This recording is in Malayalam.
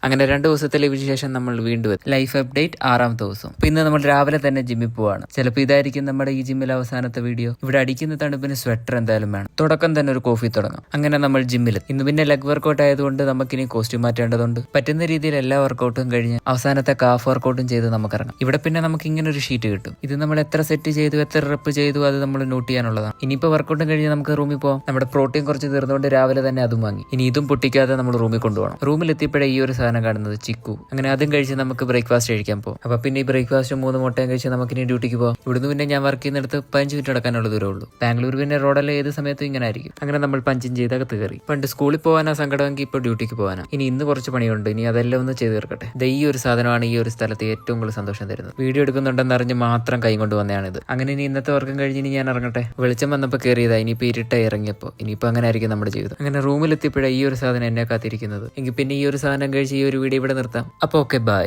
അങ്ങനെ 2 ദിവസത്തെ ലീവിന് ശേഷം നമ്മൾ വീണ്ടും ലൈഫ് അപ്ഡേറ്റ് 6ാമത്തെ ദിവസം. അപ്പൊ ഇന്ന് നമ്മൾ രാവിലെ തന്നെ ജിമ്മിൽ പോവാണ്. ചിലപ്പോൾ ഇതായിരിക്കും നമ്മുടെ ഈ ജിമ്മിലെ അവസാനത്തെ വീഡിയോ. ഇവിടെ അടിക്കുന്ന തണുപ്പിന് സ്വെറ്റർ എന്തായാലും വേണം. തുടക്കം തന്നെ ഒരു കോഫി തുടങ്ങാം. അങ്ങനെ നമ്മൾ ജിമ്മിൽ ഇന്ന് പിന്നെ ലെഗ് വർക്കൗട്ട് ആയതുകൊണ്ട് നമുക്കിനി കോസ്റ്റ്യൂം മാറ്റേണ്ടതുണ്ട്. പറ്റുന്ന രീതിയിൽ എല്ലാ വർക്കൗട്ടും കഴിഞ്ഞ് അവസാനത്തെ കാഫ് വർക്കൗട്ടും ചെയ്ത് നമുക്ക് ഇറങ്ങാം. ഇവിടെ പിന്നെ നമുക്ക് ഇങ്ങനെ ഒരു ഷീറ്റ് കിട്ടും. ഇത് നമ്മൾ എത്ര സെറ്റ് ചെയ്തു, എത്ര റെപ്പ് ചെയ്തു, അത് നമ്മൾ നോട്ട് ചെയ്യാനുള്ളതാണ്. ഇനിയിപ്പോൾ വർക്കൗട്ടും കഴിഞ്ഞ് നമുക്ക് റൂമിൽ പോകാം. നമ്മുടെ പ്രോട്ടീൻ കുറച്ച് തീർന്നുകൊണ്ട് രാവിലെ തന്നെ അതും വാങ്ങി. ഇനി ഇതും പൊട്ടിക്കാതെ നമ്മൾ റൂമിൽ കൊണ്ടുപോകണം. റൂമിലെത്തിയപ്പോഴേ ഈ ഒരു സാധനം കാണുന്നത് ചിക്കു. അങ്ങനെ അതും കഴിച്ച് നമുക്ക് ബ്രേക്ക്ഫാസ്റ്റ് കഴിക്കാൻ പോകും. അപ്പൊ പിന്നെ ഈ ബ്രേക്ക്ഫാസ്റ്റ് 3 മുട്ടയും കഴിച്ച് നമുക്കിനി ഡ്യൂട്ടിക്ക് പോകാം. ഇവിടുന്ന് പിന്നെ ഞാൻ വർക്ക് ചെയ്യുന്നിടത്ത് 15 മിനിറ്റ് നടക്കാനുള്ള ദൂരമേ ഉള്ളൂ. ബാംഗ്ലൂർ പിന്നെ റോഡെല്ലാം ഏത് സമയത്തും ഇങ്ങനെ ആയിരിക്കും. അങ്ങനെ നമ്മൾ പഞ്ചും ചെയ്ത് അകത്ത് കയറി. പണ്ട് സ്കൂളിൽ പോകാനാ സങ്കടമെങ്കിൽ ഇപ്പോൾ ഡ്യൂട്ടിക്ക് പോകാനാ. ഇന്ന് കുറച്ച് പണിയുണ്ട്. ഇനി അതെല്ലാം ഒന്ന് ചെയ്ത് തീർക്കട്ടെ. ഈ ഒരു സാധനമാണ് ഈ ഒരു സ്ഥലത്ത് ഏറ്റവും കൂടുതൽ സന്തോഷം തരുന്നത്. വീഡിയോ എടുക്കുന്നുണ്ടെന്ന് അറിഞ്ഞ് മാത്രം കൈ കൊണ്ട് വന്നതാണിത്. അങ്ങനെ ഇനി ഇന്നത്തെ വർക്കും കഴിഞ്ഞ് ഇനി ഞാൻ ഇറങ്ങട്ടെ. വെളിച്ചം വന്നപ്പോൾ കയറിയതാ. ഇനിയിപ്പോൾ ഇരുട്ടായി ഇറങ്ങിയപ്പോൾ ഇനിയിപ്പോൾ അങ്ങനെ ആയിരിക്കും നമ്മുടെ ജീവിതം. അങ്ങനെ റൂമിലെത്തിയപ്പോഴാണ് ഈ ഒരു സാധനം എന്നെ കാത്തിരിക്കുന്നത്. എങ്കിൽ പിന്നെ ഈ ഒരു സാധനം കഴിച്ച് ഈ ഒരു വീഡിയോ ഇവിടെ നിർത്താം. അപ്പോൾ ഓക്കെ, ബൈ.